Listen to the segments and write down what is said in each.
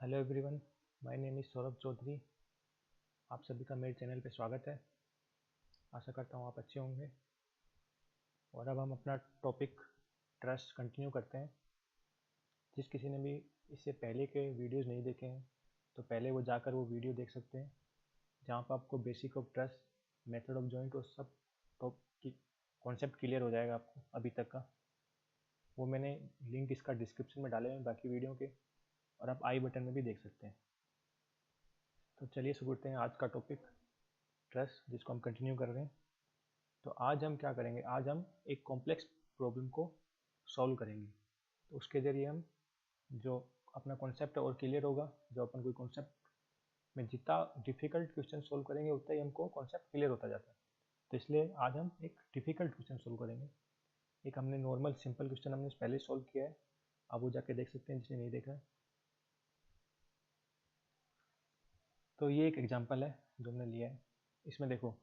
Hello everyone, my name is Saurabh Chaudhary. आप सभी का मेरे चैनल पे स्वागत है। आशा करता हूँ आप अच्छे होंगे। और अब हम अपना टॉपिक ट्रस्ट कंटिन्यू करते हैं। जिस किसी ने भी इससे पहले के वीडियोस नहीं देखे हैं तो पहले वो जाकर वो वीडियो देख सकते हैं, जहाँ पर आपको basic of trust, method of joint और सब टॉप की कॉन्सेप्ट क्लियर हो जाएगा आपको अभी तक का। वो मैंने लिंक इसका डिस्क्रिप्शन में डाले हैं बाकी वीडियो के, और आप आई बटन में भी देख सकते हैं। तो चलिए शुरू करते हैं आज का टॉपिक ट्रस्ट, जिसको हम कंटिन्यू कर रहे हैं। तो आज हम क्या करेंगे, आज हम एक कॉम्प्लेक्स प्रॉब्लम को सॉल्व करेंगे। तो उसके ज़रिए हम जो अपना कॉन्सेप्ट है और क्लियर होगा। जो अपन कोई कॉन्सेप्ट में जितना डिफिकल्ट क्वेश्चन सॉल्व करेंगे उतना ही हमको कॉन्सेप्ट क्लियर होता जाता है। तो इसलिए आज हम एक डिफिकल्ट क्वेश्चन सॉल्व करेंगे। एक हमने नॉर्मल सिंपल क्वेश्चन हमने पहले सॉल्व किया है, आप वो जाके देख सकते हैं जिसने नहीं देखा है। तो ये एक एग्जाम्पल है जो हमने लिया है। इसमें देखो,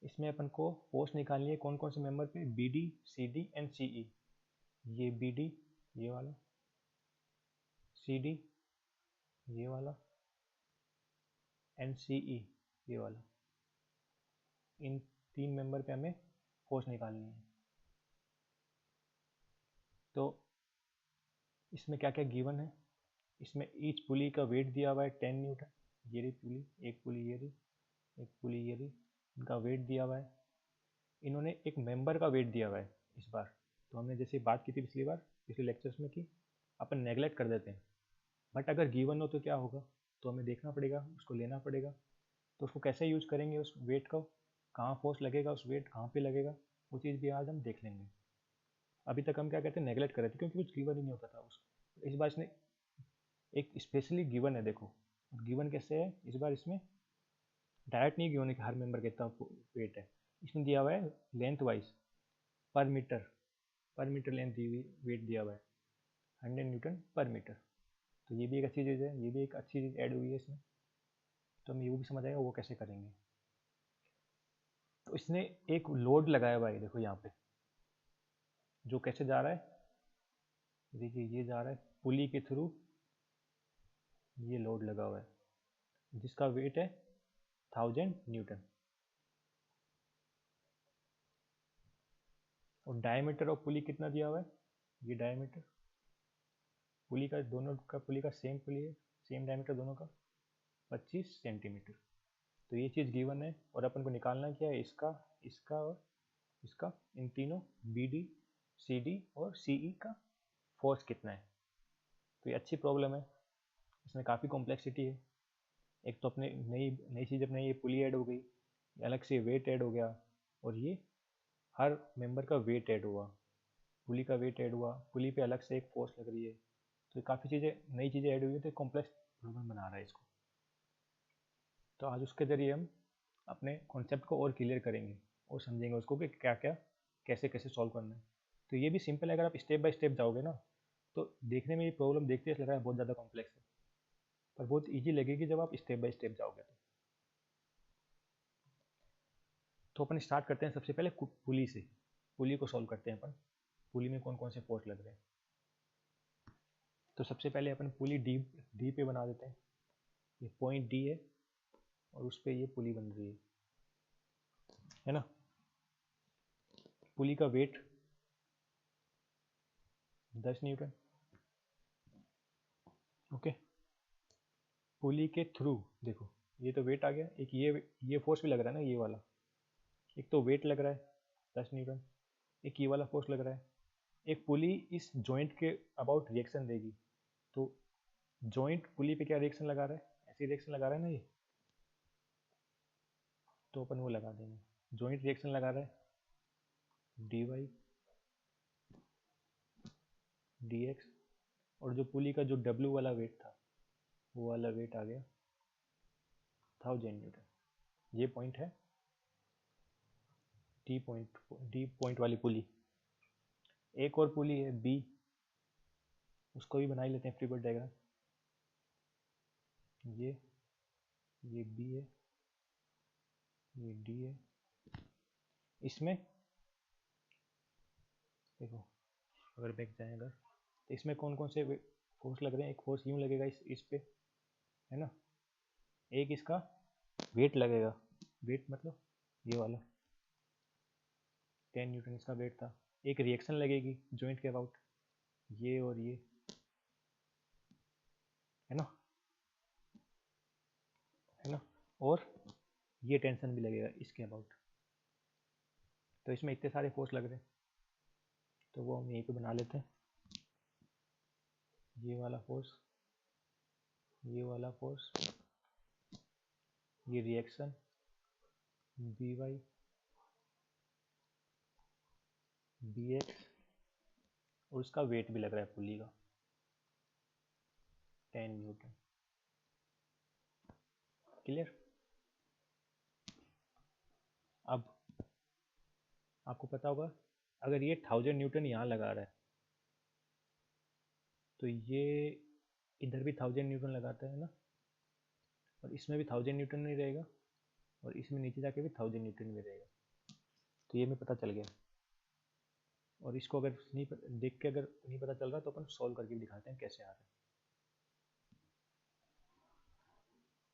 इसमें अपन को फोर्स निकालनी है कौन कौन से मेंबर पे, B D, C D and C E. ये बी डी, ये वाला, सी डी, ये वाला, एंड सी ई, ये वाला। इन तीन मेंबर पे हमें फोर्स निकालनी है। तो इसमें क्या क्या गिवन है, इसमें ईच पुली का वेट दिया हुआ है 10 न्यूटन। ये रही पुली, एक पुली ये रही, एक पुली ये रही, इनका वेट दिया हुआ है। इन्होंने एक मेंबर का वेट दिया हुआ है इस बार। तो हमने जैसे बात की थी पिछली बार, पिछले लेक्चर्स में, कि अपन नेगलेक्ट कर देते हैं, बट अगर गिवन हो तो क्या होगा, तो हमें देखना पड़ेगा, उसको लेना पड़ेगा। तो उसको कैसे यूज करेंगे, उस वेट को कहाँ फोर्स लगेगा, उस वेट कहाँ पे लगेगा, वो चीज़ भी आज हम देख लेंगे। अभी तक हम क्या कहते हैं, नेगलेक्ट कर रहे थे क्योंकि कुछ गिवन ही नहीं होता था उसको। इस बार इसने एक स्पेशली गिवन है, देखो गिवन कैसे है इस बार। इसमें डायरेक्ट नहीं गिवन है कि हर मेंबर कितना वेट है। इसमें दिया हुआ है लेंथ वाइज, पर मीटर लेंथ दी हुई, वेट दिया हुआ है 100 न्यूटन पर मीटर। तो ये भी एक अच्छी चीज़ है, ये भी एक अच्छी चीज़ ऐड हुई है इसमें। तो हमें वो भी समझ आएगा वो कैसे करेंगे। तो इसने एक लोड लगाया हुआ है, देखो यहाँ पे, जो कैसे जा रहा है, देखिए ये जा रहा है पुली के थ्रू। ये लोड लगा हुआ है जिसका वेट है 1000 न्यूटन। और डायमीटर ऑफ पुली कितना दिया हुआ है, ये डायमीटर पुली का, दोनों का पुली का सेम पुली है, सेम डायमीटर दोनों का 25 सेंटीमीटर। तो ये चीज़ गिवन है, और अपन को निकालना क्या है, इसका, इसका और इसका, इन तीनों बी डी, सी डी और सी ई का फोर्स कितना है। तो ये अच्छी प्रॉब्लम है, इसमें काफ़ी कॉम्प्लेक्सिटी है। एक तो अपने नई नई चीज़, अपने ये पुली ऐड हो गई, अलग से वेट ऐड हो गया, और ये हर मेंबर का वेट ऐड हुआ, पुली का वेट ऐड हुआ, पुली पे अलग से एक फोर्स लग रही है। तो काफ़ी चीज़ें, नई चीज़ें ऐड हुई है, तो कॉम्प्लेक्स प्रॉब्लम बना रहा है इसको। तो आज उसके ज़रिए हम अपने कॉन्सेप्ट को और क्लियर करेंगे और समझेंगे उसको कि क्या क्या कैसे कैसे सॉल्व करना है। तो ये भी सिंपल है, अगर आप स्टेप बाय स्टेप जाओगे ना, तो देखने में ये प्रॉब्लम देखते ही लग रहा है बहुत ज़्यादा कॉम्प्लेक्स है, पर बहुत ईजी लगेगी जब आप स्टेप बाय स्टेप जाओगे। तो अपन स्टार्ट करते हैं सबसे पहले पुली से। पुली को सॉल्व करते हैं अपन, पुली में कौन कौन से फोर्स लग रहे हैं। तो सबसे पहले अपन पुली डी, डी पे बना देते हैं। ये पॉइंट डी है और उस पर ये पुली बन रही है ना। पुली का वेट 10 न्यूटन। ओके, पुली के थ्रू देखो, ये तो वेट आ गया, एक ये फोर्स भी लग रहा है ना, ये वाला। एक तो वेट लग रहा है 10 न्यूटन, एक ये वाला फोर्स लग रहा है। एक पुली इस जॉइंट के अबाउट रिएक्शन देगी। तो जॉइंट पुली पे क्या रिएक्शन लगा रहा है, ऐसी रिएक्शन लगा रहा है ना ये, तो अपन वो लगा देंगे। जॉइंट रिएक्शन लगा रहा है डी वाई डी एक्स। और जो पुली का जो डब्ल्यू वाला वेट था, वो वाला वेट आ गया 1000 न्यूटन। ये पॉइंट है डी पॉइंट वाली पुली। एक और पुली है बी, उसको भी बना ही लेते हैं फ्री बॉडी डायग्राम। ये बी है, ये डी है। इसमें देखो, अगर बैक जाए अगर, तो इसमें कौन कौन से फोर्स लग रहे हैं, एक फोर्स यूँ लगेगा इस पे, है ना, एक इसका वेट लगेगा, वेट मतलब ये वाला 10 न्यूटन इसका वेट था, एक रिएक्शन लगेगी जॉइंट के अबाउट, ये और ये, है ना, है ना, और ये टेंशन भी लगेगा इसके अबाउट। तो इसमें इतने सारे फोर्स लग रहे हैं, तो वो हम यहीं पे बना लेते हैं, ये वाला फोर्स, ये वाला फोर्स, ये reaction B Y B X, और उसका वेट भी लग रहा है पुली का 10 न्यूटन। क्लियर? अब आपको पता होगा अगर ये 1000 न्यूटन यहाँ लगा रहा है तो ये इधर भी 1000 न्यूटन लगाता है ना, और इसमें भी 1000 न्यूटन नहीं रहेगा, और इसमें नीचे जाके भी 1000 न्यूटन में रहेगा। तो ये हमें पता चल गया, और इसको अगर नहीं देख के अगर नहीं पता चल रहा तो अपन सॉल्व करके भी दिखाते हैं कैसे आ रहा है।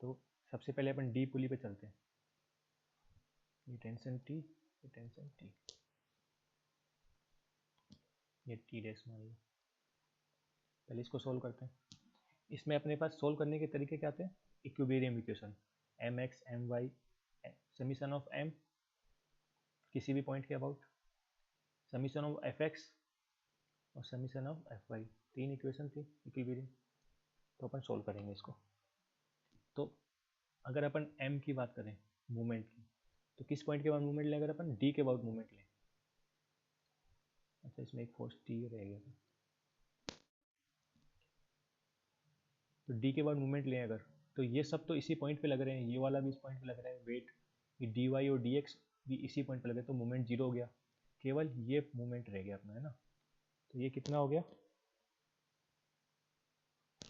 तो सबसे पहले अपन डी पुली पे चलते हैं, ये टेंशन टी, ये टेंशन टी, ये टी डैश मान लो। पहले इसको सॉल्व करते हैं। इसमें अपने पास सॉल्व करने के तरीके क्या आते हैं, equilibrium equation, M X M Y summation of M किसी भी पॉइंट के about, summation of F X और summation of F Y, 3 equation थी इक्विलिब्रियम। तो अपन सॉल्व करेंगे इसको। तो अगर अपन एम की बात करें मूवमेंट की, तो किस पॉइंट के बाद मूवमेंट लें, अगर अपन डी के अबाउट मूवमेंट लें, अच्छा इसमें एक फोर्स टी रह गया, तो डी के बाद मूवमेंट लें अगर, तो ये सब तो इसी पॉइंट पे लग रहे हैं, ये वाला भी इस पॉइंट पे लग रहा है वेट, ये डी वाई और डी एक्स भी इसी पॉइंट पे लगे, तो मूवमेंट जीरो हो गया, केवल ये मूवमेंट रह गया अपना, है ना। तो ये कितना हो गया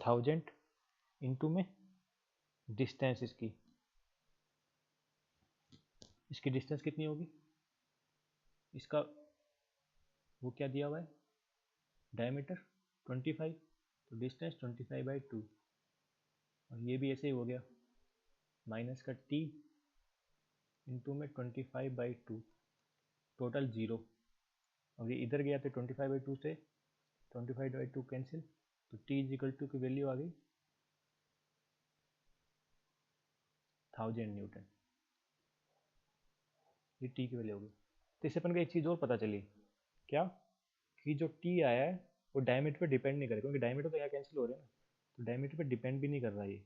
1000 इंटू में डिस्टेंस इसकी डिस्टेंस कितनी होगी, इसका वो क्या दिया हुआ है डायमीटर 25, तो डिस्टेंस 25/2, और ये भी ऐसे ही हो गया माइनस का टी इंटू में 25/2, टोटल 0, और ये इधर गया तो 25/2 से 25/2 कैंसिल, तो टी इज इक्वल टू की वैल्यू आ गई 1000 न्यूटन, ये टी की वैल्यू हो गई। तो इससे अपन को एक चीज़ और पता चली, क्या कि जो टी आया है वो डायमीटर पे डिपेंड नहीं करेगा, क्योंकि डायमीटर तो यहाँ कैंसिल हो रहे हैं ना, तो डायमीटर पे डिपेंड भी नहीं कर रहा ये।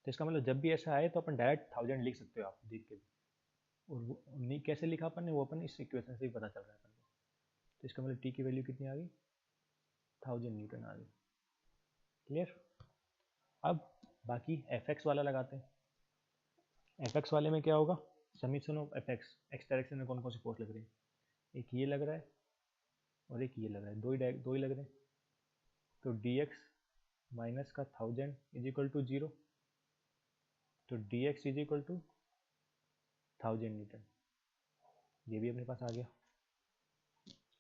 तो इसका मतलब जब भी ऐसा आए तो अपन डायरेक्ट 1000 लिख सकते हो आप देख के भी, और वो नहीं कैसे लिखा अपन ने, वो अपन इस इक्वेशन से भी पता चल रहा है अपन को। तो इसका मतलब टी की वैल्यू कितनी आ गई 1000 न्यूटन आ गई। क्लियर? अब बाकी एफ एक्स वाला लगाते हैं। एफ एक्स वाले में क्या होगा, summation of F x, x direction में कौन कौन सी फोर्स लग रही है, एक ये लग रहा है और एक ये लग रहा है, दो ही लग रहे हैं, तो डी एक्स माइनस का 1000 इज इक्वल टू 0, तो D X is equal to 1000 newton, ये भी अपने पास आ गया।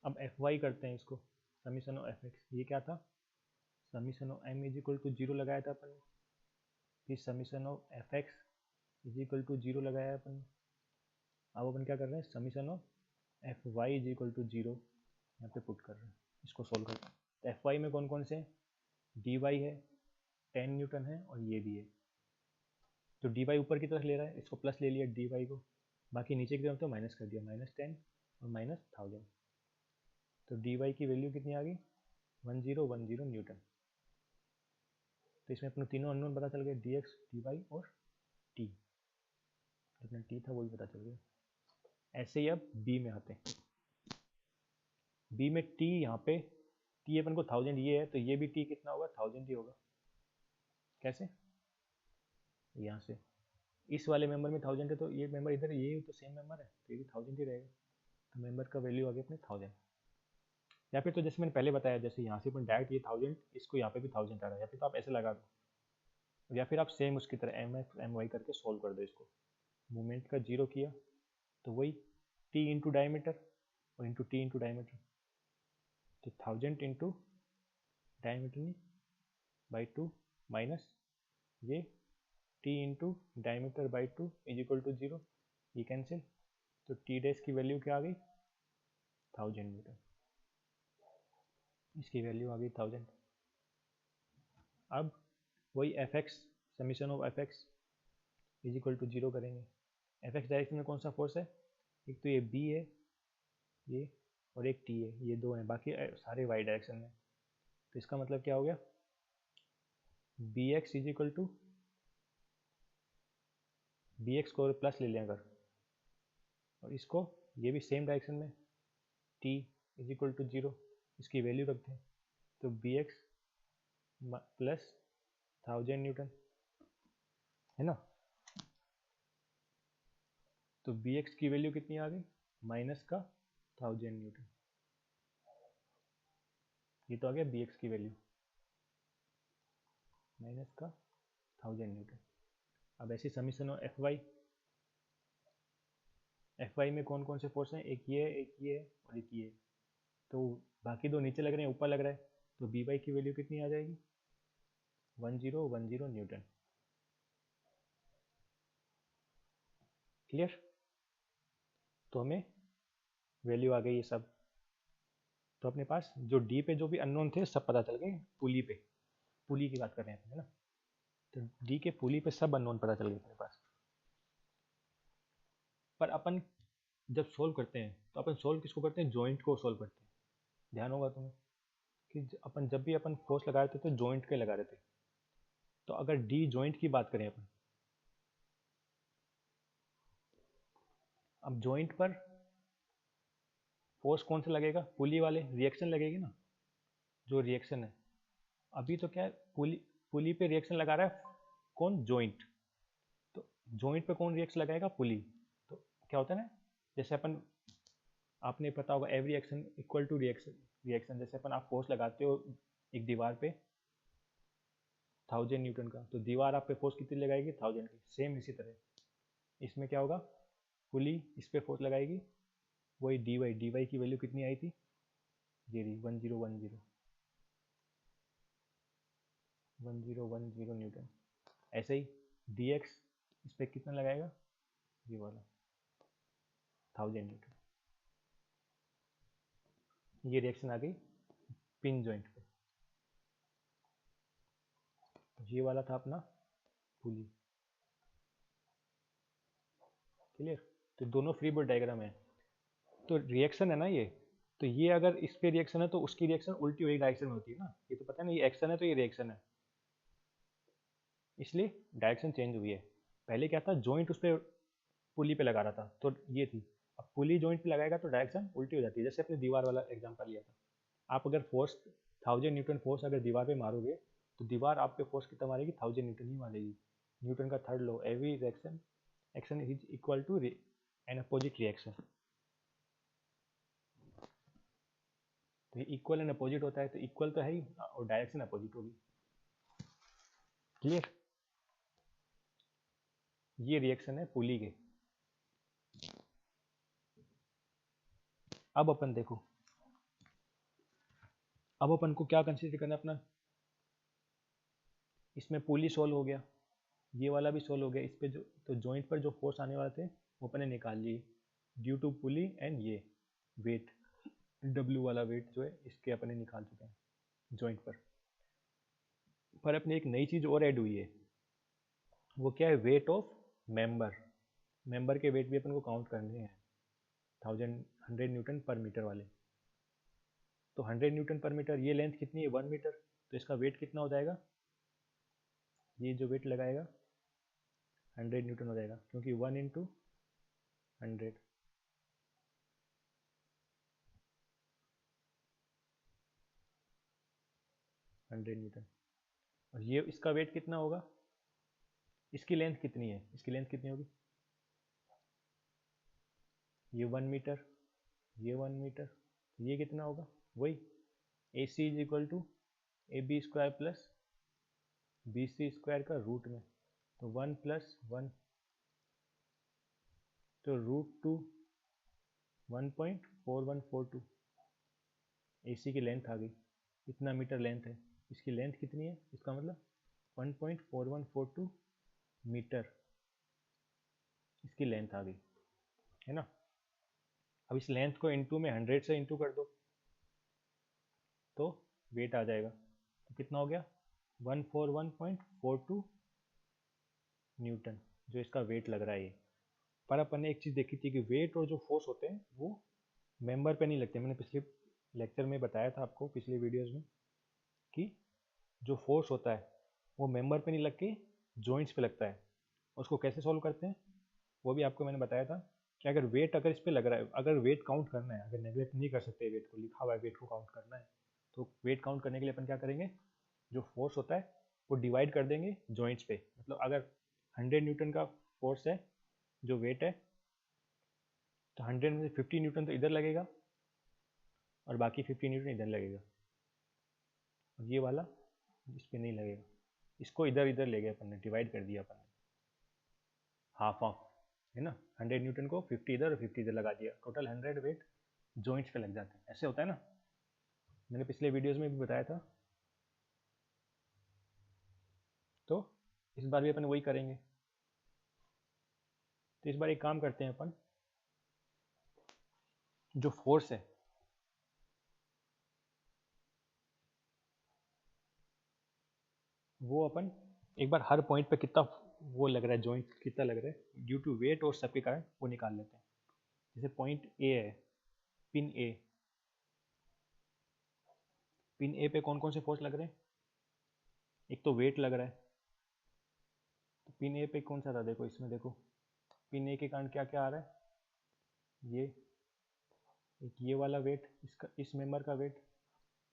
अब एफ वाई करते हैं इसको, समीशन ऑफ एफ एक्स, ये क्या था, summation of M is equal to 0 लगाया था अपन ने, फिर summation of F X is equal to 0 लगाया है अपन ने। अब अपन क्या कर रहे हैं, summation of F Y is equal to 0 यहाँ पे पुट कर रहे हैं, इसको सोल्व करते हैं। तो एफ वाई में कौन कौन से हैं, डी वाई है 10 न्यूटन है, और ये भी है, तो डी वाई ऊपर की तरफ ले रहा है, इसको प्लस ले लिया डी वाई को, बाकी नीचे की तरफ तो माइनस कर दिया, -10 और -1000, तो डी वाई की वैल्यू कितनी आ गई 1010 न्यूटन। तो इसमें अपने तीनों अननोन पता चल गए, डी एक्स डी वाई और टी, अपना टी था वो भी पता चल गया। ऐसे ही अब बी में आते हैं, बी में टी यहाँ पे, टी अपन को 1000 ये है, तो ये भी टी कितना होगा 1000 ही होगा। कैसे, यहाँ से इस वाले मेंबर में 1000 है, तो ये मेंबर इधर, ये तो सेम मेंबर है, तो ये भी 1000 ही रहेगा, तो मेंबर का वैल्यू आ गया अपने 1000। या फिर तो जैसे मैंने पहले बताया, जैसे यहाँ से अपन डायरेक्ट ये 1000, इसको यहाँ पे भी 1000 आ रहा है, या फिर तो आप ऐसे लगा दो, या फिर आप सेम उसकी तरह एम एक्स एम वाई करके सोल्व कर दो इसको, मूवमेंट का 0 किया तो वही टी इंटू डायमीटर और इंटू टी इंटू डायमीटर, तो 1000 इंटू डायमीटर बाई 2 माइनस ये T into diameter by 2 is equal to 0, ये कैंसिल, तो टी डैश की वैल्यू क्या आ गई 1000 न्यूटन, इसकी वैल्यू आ गई 1000। अब वही F X summation of F X is equal to 0 करेंगे। एफ एक्स डायरेक्शन में कौन सा फोर्स है, एक तो ये बी है ये, और एक टी है, ये दो हैं, बाकी सारे वाई डायरेक्शन में। तो इसका मतलब क्या हो गया, B X is equal to, B X को प्लस ले लें अगर, और इसको ये भी सेम डायरेक्शन में, टी इज इक्वल टू 0, इसकी वैल्यू रखते हैं, तो बी एक्स प्लस 1000 न्यूटन, है ना। तो बी एक्स की वैल्यू कितनी आ गई, माइनस का 1000 न्यूटन, ये तो आ गया बी एक्स की वैल्यू माइनस का 1000 न्यूटन। अब ऐसी समीशन हो एफ वाई में कौन कौन से फोर्स हैं, एक ये और एक ये, तो बाकी दो नीचे लग रहे हैं, ऊपर लग रहा है, तो बी वाई की वैल्यू कितनी आ जाएगी 1010 न्यूटन। क्लियर, तो हमें वैल्यू आ गई ये सब। तो अपने पास जो डी पे जो भी अननोन थे सब पता चल गए, पुली की बात कर रहे हैं, है ना। तो डी के पुली पे सब अननोन पता चल गए अपने पास। पर अपन जब सोल्व करते हैं तो अपन सोल्व किसको करते हैं, जॉइंट को सोल्व करते हैं। ध्यान होगा तुम्हें कि अपन जब भी अपन फोर्स लगा रहे थे तो जॉइंट के लगा रहे थे। तो अगर डी जॉइंट की बात करें अपन, अब जॉइंट पर फोर्स कौन सा लगेगा, पुली वाले रिएक्शन लगेगी ना, जो रिएक्शन है अभी तो क्या है, पुली पे रिएक्शन लगा रहा है कौन, जॉइंट। तो जॉइंट पे कौन रिएक्शन लगाएगा, पुली। तो क्या होता है ना, जैसे अपन, आपने पता होगा every action equal to reaction, जैसे अपन आप फोर्स लगाते हो एक दीवार पे 1000 न्यूटन का, तो दीवार आप पे फोर्स कितनी लगाएगी 1000 की, सेम इसी तरह इसमें क्या होगा, पुली इस पे फोर्स लगाएगी, वही डी वाई की वैल्यू कितनी आई थी, ये रही 1010 न्यूटन। ऐसे ही डी एक्स इस पर कितना लगाएगा, ये वाला 1000 न्यूटन। ये रिएक्शन आ गई पिन जॉइंट पे, ये वाला था अपना पुली। क्लियर, तो दोनों फ्री बॉडी डायग्राम है, तो रिएक्शन है ना ये, तो ये अगर इस पे रिएक्शन है तो उसकी रिएक्शन उल्टी हुई डायरेक्शन में होती है ना, ये तो पता है ना, ये एक्शन है तो ये रिएक्शन है, इसलिए डायरेक्शन चेंज हुई है। पहले क्या था, जॉइंट उस पर पुली पे लगा रहा था तो ये थी, अब पुली जॉइंट पे लगाएगा तो डायरेक्शन उल्टी हो जाती है। जैसे अपने दीवार वाला एग्जांपल लिया था, आप अगर फोर्स 1000 न्यूटन फोर्स अगर दीवार पे मारोगे तो दीवार आप पे फोर्स कितना मारेगी, 1000 न्यूटन ही मारेगी। न्यूटन का third law, every reaction action is equal to an opposite reaction. तो ये इक्वल एंड अपोजिट होता है, तो इक्वल तो है ही और डायरेक्शन अपोजिट होगी। क्लियर, ये रिएक्शन है पुली के। अब अपन देखो, अब अपन को क्या कंसीडर करना है अपना, इसमें पुली सोल्व हो गया, ये वाला भी सोल्व हो गया, इस पे जो तो जॉइंट पर जो फोर्स आने वाले थे वो अपने निकाल लिए ड्यू टू पुली एंड ये वेट, डब्ल्यू वाला वेट जो है इसके अपने निकाल चुके हैं जॉइंट पर अपने एक नई चीज और ऐड हुई है, वो क्या है, वेट ऑफ मेंबर के वेट भी अपन को काउंट करने हैं, 100 न्यूटन पर मीटर वाले। तो 100 न्यूटन पर मीटर, ये लेंथ कितनी है 1 मीटर, तो इसका वेट कितना हो जाएगा, ये जो वेट लगाएगा 100 न्यूटन हो जाएगा, क्योंकि 1 इंटू 100, न्यूटन। और ये इसका वेट कितना होगा, इसकी लेंथ कितनी है, इसकी लेंथ कितनी होगी, ये 1 मीटर, ये 1 मीटर, ये कितना होगा, वही A C is equal to A B square plus B C square का रूट में, तो 1 प्लस 1, तो √2 1.4142 ए सी की लेंथ आ गई, इतना मीटर लेंथ है। इसकी लेंथ कितनी है, इसका मतलब 1.4142 मीटर इसकी लेंथ आ गई, है ना। अब इस लेंथ को इंटू में 100 से इंटू कर दो तो वेट आ जाएगा। तो कितना हो गया, 141.42 न्यूटन जो इसका वेट लग रहा है ये। पर अपन ने एक चीज़ देखी थी कि वेट और जो फोर्स होते हैं वो मेंबर पे नहीं लगते। मैंने पिछले लेक्चर में बताया था आपको, पिछले वीडियोस में, कि जो फोर्स होता है वो मेंबर पे नहीं लग के जॉइंट्स पे लगता है। उसको कैसे सॉल्व करते हैं वो भी आपको मैंने बताया था कि अगर वेट अगर इस पर लग रहा है, अगर वेट काउंट करना है, अगर नेगलेक्ट नहीं कर सकते वेट को, लिखा हुआ है वेट को काउंट करना है, तो वेट काउंट करने के लिए अपन क्या करेंगे, जो फोर्स होता है वो डिवाइड कर देंगे जॉइंट्स पे। मतलब अगर 100 न्यूटन का फोर्स है, जो वेट है, तो 100 में से 50 न्यूटन तो इधर लगेगा और बाकी 50 न्यूटन इधर लगेगा, और ये वाला इस पर नहीं लगेगा। इसको इधर इधर ले गए अपन ने, डिवाइड कर दिया अपन ने, हाफ ऑफ, है ना। 100 न्यूटन को 50 इधर और 50 इधर लगा दिया, टोटल 100 वेट जॉइंट्स पे लग जाते हैं। ऐसे होता है ना, मैंने पिछले वीडियोस में भी बताया था। तो इस बार भी अपन वही करेंगे। तो इस बार एक काम करते हैं अपन, जो फोर्स है वो अपन एक बार हर पॉइंट पे कितना वो लग रहा है, जॉइंट कितना लग रहा है ड्यू टू वेट और सब के कारण, वो निकाल लेते हैं। जैसे पॉइंट ए है, पिन ए, पिन ए पे कौन कौन से फोर्स लग रहे हैं, एक तो वेट लग रहा है। तो पिन ए पे कौन सा था, देखो इसमें, देखो पिन ए के कारण क्या क्या आ रहा है, ये एक ये वाला वेट, इसका इस मेंबर का वेट,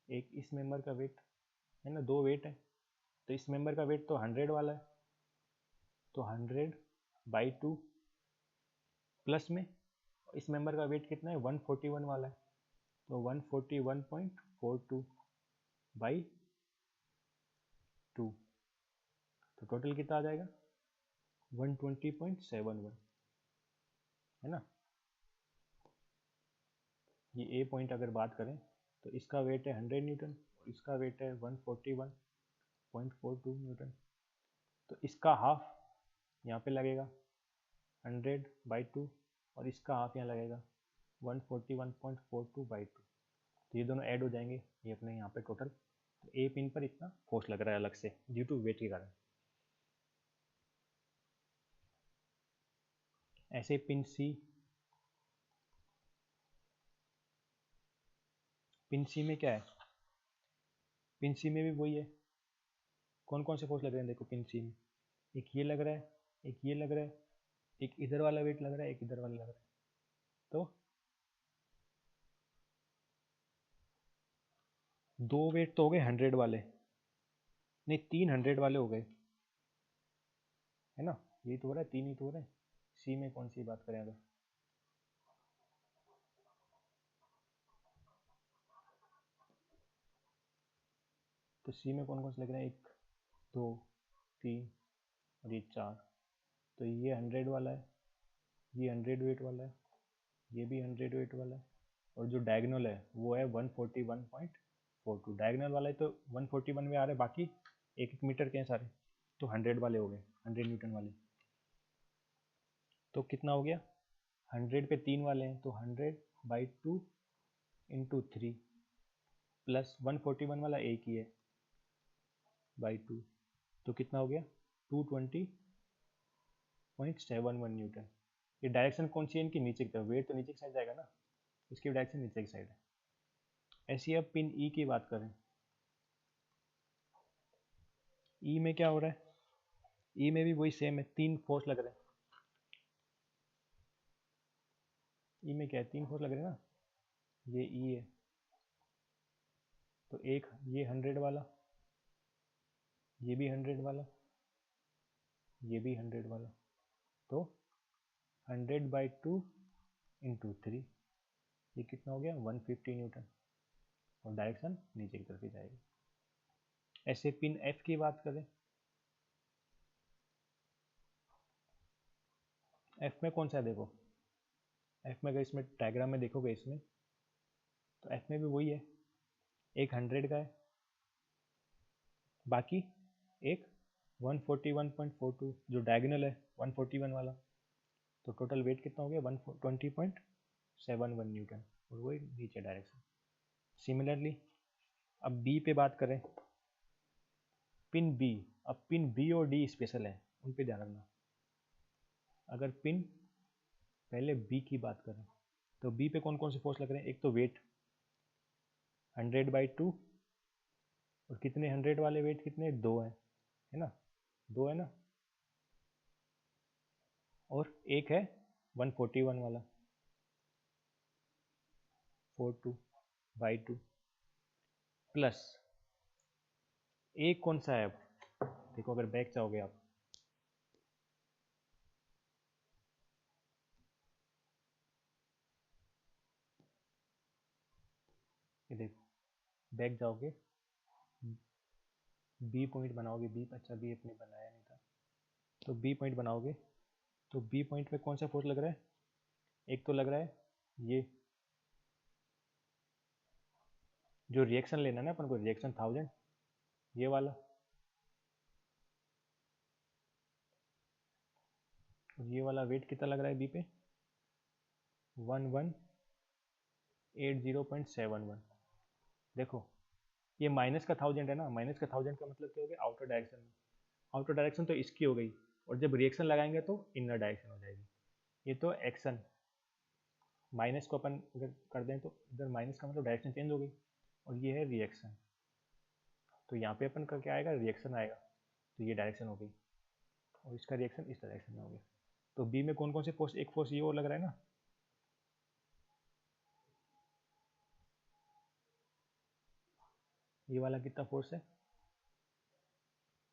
एक इस मेंबर का वेट, है ना, दो वेट है। तो इस मेंबर का वेट तो 100 वाला है, तो 100/2 प्लस में इस मेंबर का वेट कितना है, 141 वाला है, तो 141.42 बाई 2, तो टोटल कितना आ जाएगा, 120.71, है ना। ये ए पॉइंट अगर बात करें तो इसका वेट है 100 न्यूटन और इसका वेट है 141.42 न्यूटन। तो इसका हाफ यहाँ पे लगेगा 100/2 और इसका हाफ यहाँ लगेगा 141.42/2। तो ये दोनों ऐड हो जाएंगे, ये अपने यहाँ पे टोटल। तो ए पिन पर इतना फोर्स लग रहा है अलग से ड्यू टू वेट के कारण। ऐसे पिन सी, पिन सी में क्या है, पिन सी में भी वही है। कौन कौन से फोर्स लग रहे हैं, देखो पिन सी में एक ये लग रहा है, एक ये लग रहा है, एक इधर वाला वेट लग रहा है, एक इधर वाला लग रहा है। तो दो वेट तो हो गए 100 वाले, नहीं 300 वाले हो गए, है ना। यही तो हो रहा है, तीन ही तो हो रहे हैं। सी में कौन सी बात करें अगर, तो सी में कौन कौन से लग रहे हैं, एक दो तीन और ये चार। तो ये 100 वाला है, ये 100 वेट वाला है, ये भी 100 वेट वाला है, और जो डायगनल है वो है 141.42। डायगनल वाला है तो 141 में आ रहे, बाकी एक एक मीटर के हैं सारे, तो 100 वाले हो गए, 100 न्यूटन वाले। तो कितना हो गया, 100 पे तीन वाले हैं तो 100/2 इंटू 3 प्लस 141 वाला एक ही है बाई 2, तो कितना हो गया 220.71 न्यूटन। ये डायरेक्शन कौन सी है इनकी, नीचे की तरफ, वेट तो नीचे की साइड जाएगा ना, इसकी डायरेक्शन नीचे की साइड है। ऐसी अब पिन ई की बात करें, ई में क्या हो रहा है, ई में भी वही सेम है, तीन फोर्स लग रहे हैं। ई में क्या है, तीन फोर्स लग रहे हैं ना, ये ई है, तो एक ये 100 वाला, ये भी 100 वाला, ये भी 100 वाला, तो 100/2 इंटू 3, ये कितना हो गया 150 न्यूटन, और डायरेक्शन नीचे की तरफ ही जाएगी। ऐसे पिन एफ की बात करें, एफ में कौन सा है, देखो एफ में अगर इसमें डायग्राम में देखोगे इसमें, तो एफ में भी वही है, एक 100 का है, बाकी एक 141.42 जो डायगोनल है 141 वाला, तो टोटल वेट कितना हो गया 120.71 न्यूटन, और वही नीचे डायरेक्शन। सिमिलरली अब बी पे बात करें, पिन बी। अब पिन बी और डी स्पेशल है, उन पे ध्यान रखना। अगर पिन पहले बी की बात करें तो बी पे कौन कौन से फोर्स लग रहे हैं, एक तो वेट 100/2, और कितने 100 वाले वेट कितने, दो हैं, है ना, दो है ना, और एक है 141 वाला 42/2, प्लस एक कौन सा है, अब देखो अगर बैक जाओगे आप, ये देखो बैक जाओगे, बी पॉइंट बनाओगे, बी, अच्छा बी अपने बनाया नहीं था, तो बी पॉइंट बनाओगे, तो बी पॉइंट पे कौन सा फोर्स लग रहा है, एक तो लग रहा है ये जो रिएक्शन लेना है ना अपन को, रिएक्शन 1000, ये वाला, और ये वाला वेट कितना लग रहा है बी पे 1180.71। देखो ये माइनस का 1000 है ना, माइनस का 1000 का मतलब क्या हो गया, आउटर डायरेक्शन में, आउटर डायरेक्शन तो इसकी हो गई, और जब रिएक्शन लगाएंगे तो इनर डायरेक्शन हो जाएगी। ये तो एक्शन, माइनस को अपन अगर कर दें तो इधर माइनस का मतलब डायरेक्शन चेंज हो गई, और ये है रिएक्शन, तो यहाँ पे अपन का क्या आएगा, रिएक्शन आएगा, तो ये डायरेक्शन हो गई, और इसका रिएक्शन इस डायरेक्शन में हो गया। तो बी में कौन कौन से फोर्स, एक फोर्स ये और लग रहा है ना, ये वाला कितना फोर्स है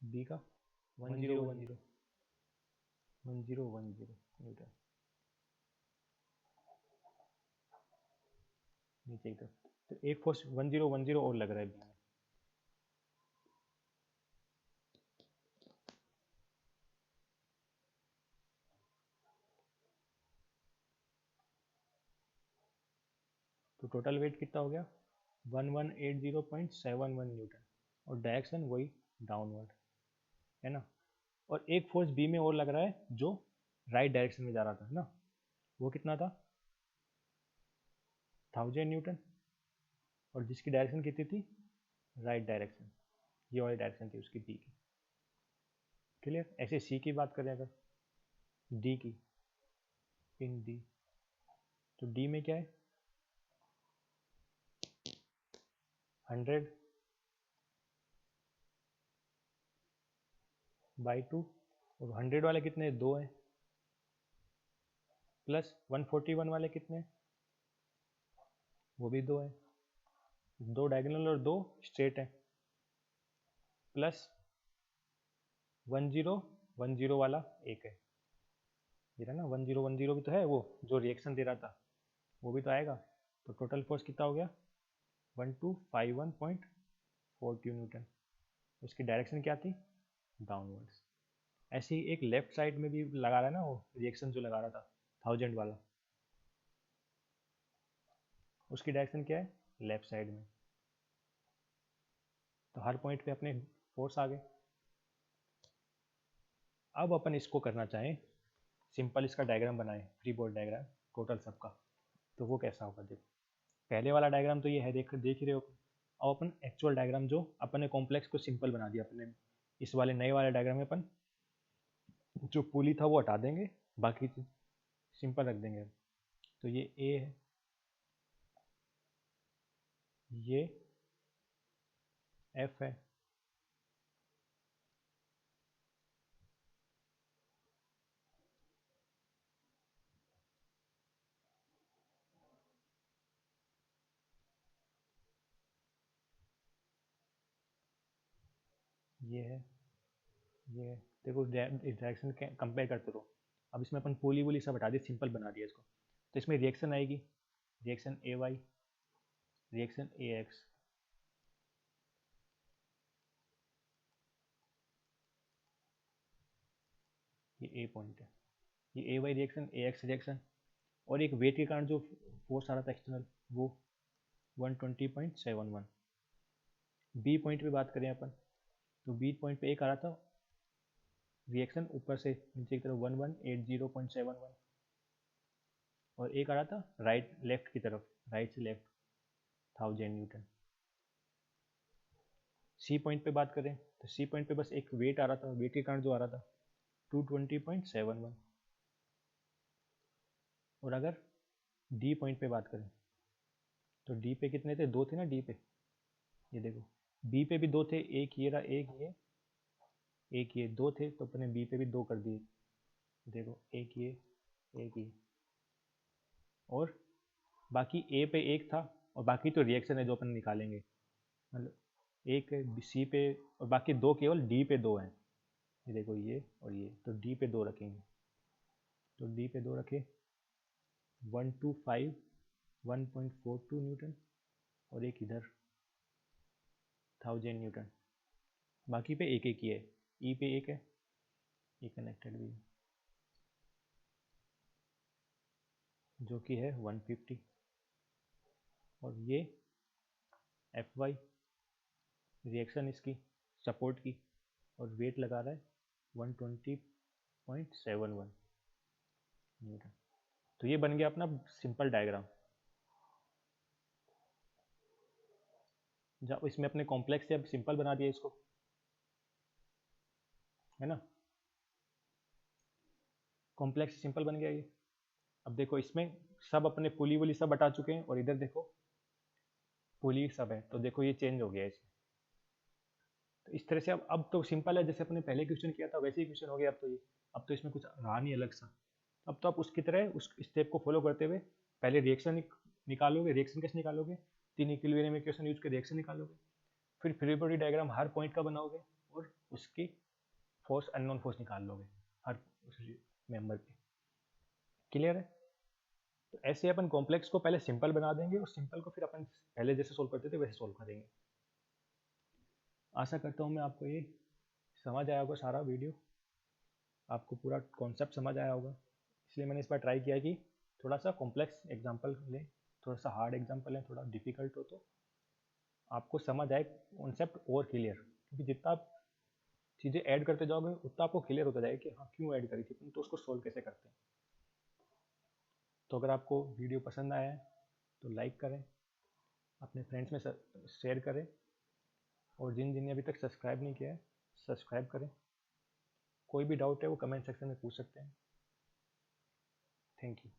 बी का 1010 न्यूटन नीचे की तरफ, तो एक फोर्स 1010 और लग रहा है बी में। तो टोटल वेट कितना हो गया 1180.71 न्यूटन, और डायरेक्शन वही डाउनवर्ड, है ना। और एक फोर्स बी में और लग रहा है जो राइट डायरेक्शन में जा रहा था, है ना, वो कितना था 1000 न्यूटन, और जिसकी डायरेक्शन कितनी थी, राइट डायरेक्शन, ये वाली डायरेक्शन थी उसकी बी की। क्लियर। ऐसे सी की बात करें अगर, डी की, इन डी, तो डी में क्या है 100/2, और 100 वाले कितने, दो हैं, प्लस 141 वाले कितने, वो भी दो हैं, दो डायगोनल और दो स्ट्रेट हैं, प्लस 1010 वाला एक है, ये रहा ना 1010 भी तो है, वो जो रिएक्शन दे रहा था वो भी तो आएगा। तो टोटल फोर्स कितना हो गया 1251.42 न्यूटन, उसकी डायरेक्शन क्या थी, डाउनवर्ड्स। ऐसे ही एक लेफ्ट साइड में भी लगा रहा है ना, वो रिएक्शन जो लगा रहा था 1000 वाला, उसकी डायरेक्शन क्या है, लेफ्ट साइड में। तो हर पॉइंट पे अपने फोर्स आ गए। अब अपन इसको करना चाहें सिंपल, इसका डायग्राम बनाएं, फ्री बॉडी डायग्राम टोटल सबका, तो वो कैसा होगा, देखो पहले वाला डायग्राम तो ये है, देख ही रहे हो। अब अपन एक्चुअल डायग्राम जो अपन ने कॉम्प्लेक्स को सिंपल बना दिया अपने, इस वाले नए वाले डायग्राम में अपन जो पुली था वो हटा देंगे, बाकी सिंपल रख देंगे। तो ये ए है, ये एफ है, ये है, ये है। देखो इस डायरेक्शन कंपेयर करते रहो। अब इसमें अपन पुली वुली सब हटा दी, सिंपल बना दिया इसको। तो इसमें रिएक्शन आएगी, रिएक्शन ए वाई, रिएक्शन ए एक्स, ये ए पॉइंट है, ये ए वाई रिएक्शन, ए एक्स रिएक्शन, और एक वेट के कारण जो फोर्स आ रहा था एक्सटर्नल, वो 120.71। बी पॉइंट पे बात करें अपन, तो बी पॉइंट पे एक आ रहा था रिएक्शन ऊपर से नीचे की तरफ 1180.71 और एक आ रहा था राइट लेफ्ट की तरफ, राइट से लेफ्ट 1000 न्यूटन। सी पॉइंट पे बात करें तो सी पॉइंट पे बस एक वेट आ रहा था, वेट के कारण जो आ रहा था 220.71। और अगर डी पॉइंट पे बात करें तो डी पे कितने थे, दो थे ना डी पे, ये देखो। बी पे भी दो थे, एक ये रहा, एक ये दो थे, तो अपने बी पे भी दो कर दिए, देखो एक ये और बाकी ए पे एक था, और बाकी तो रिएक्शन है जो अपन निकालेंगे, मतलब एक सी पे और बाकी दो केवल डी पे दो हैं, ये देखो ये और ये, तो डी पे दो रखेंगे। तो डी पे दो रखे 125 1.42 न्यूटन और एक इधर 1000 न्यूटन। बाकी पे एक एक ही है, ई पे एक है, ये कनेक्टेड भी है, जो कि है 150। और ये एफ वाई रिएक्शन इसकी सपोर्ट की, और वेट लगा रहा है 120.71 न्यूटन। तो ये बन गया अपना सिंपल डायग्राम। जब इसमें अपने कॉम्प्लेक्स से अब सिंपल बना दिया इसको, है ना, कॉम्प्लेक्स से सिंपल बन गया ये। अब देखो इसमें सब अपने पुली वुली सब हटा चुके हैं, और इधर देखो पुली सब है, तो देखो ये चेंज हो गया इसमें। तो इस तरह से अब तो सिंपल है, जैसे अपने पहले क्वेश्चन किया था वैसे ही क्वेश्चन हो गया। अब तो इसमें कुछ रहा नहीं अलग सा। अब तो आप उसकी तरह उस स्टेप को फॉलो करते हुए पहले रिएक्शन निकालोगे। रिएक्शन कैसे निकालोगे, तीन इक्विलिब्रियम इक्वेशन यूज कर रिएक्शन निकालोगे, फिर फ्री बॉडी डायग्राम हर पॉइंट का बनाओगे, और उसकी फोर्स अननोन फोर्स निकाल लोगे हर उस मेंबर पे। क्लियर है। तो ऐसे अपन कॉम्प्लेक्स को पहले सिंपल बना देंगे, और सिंपल को फिर अपन पहले जैसे सोल्व करते थे वैसे सोल्व करेंगे। आशा करता हूँ मैं आपको ये समझ आया होगा, सारा वीडियो आपको पूरा कॉन्सेप्ट समझ आया होगा। इसलिए मैंने इस बार ट्राई किया कि थोड़ा सा कॉम्प्लेक्स एग्जांपल लें, थोड़ा सा हार्ड एग्जांपल लें, थोड़ा डिफिकल्ट हो तो आपको समझ आए कॉन्सेप्ट और क्लियर। क्योंकि जितना आप चीज़ें ऐड करते जाओगे उतना आपको क्लियर होता जाएगा कि हाँ क्यों ऐड करी थी, तो उसको सोल्व कैसे करते हैं। तो अगर आपको वीडियो पसंद आया है तो लाइक करें, अपने फ्रेंड्स में शेयर करें, और जिन जिन ने अभी तक सब्सक्राइब नहीं किया है सब्सक्राइब करें। कोई भी डाउट है वो कमेंट सेक्शन में पूछ सकते हैं। Thank you.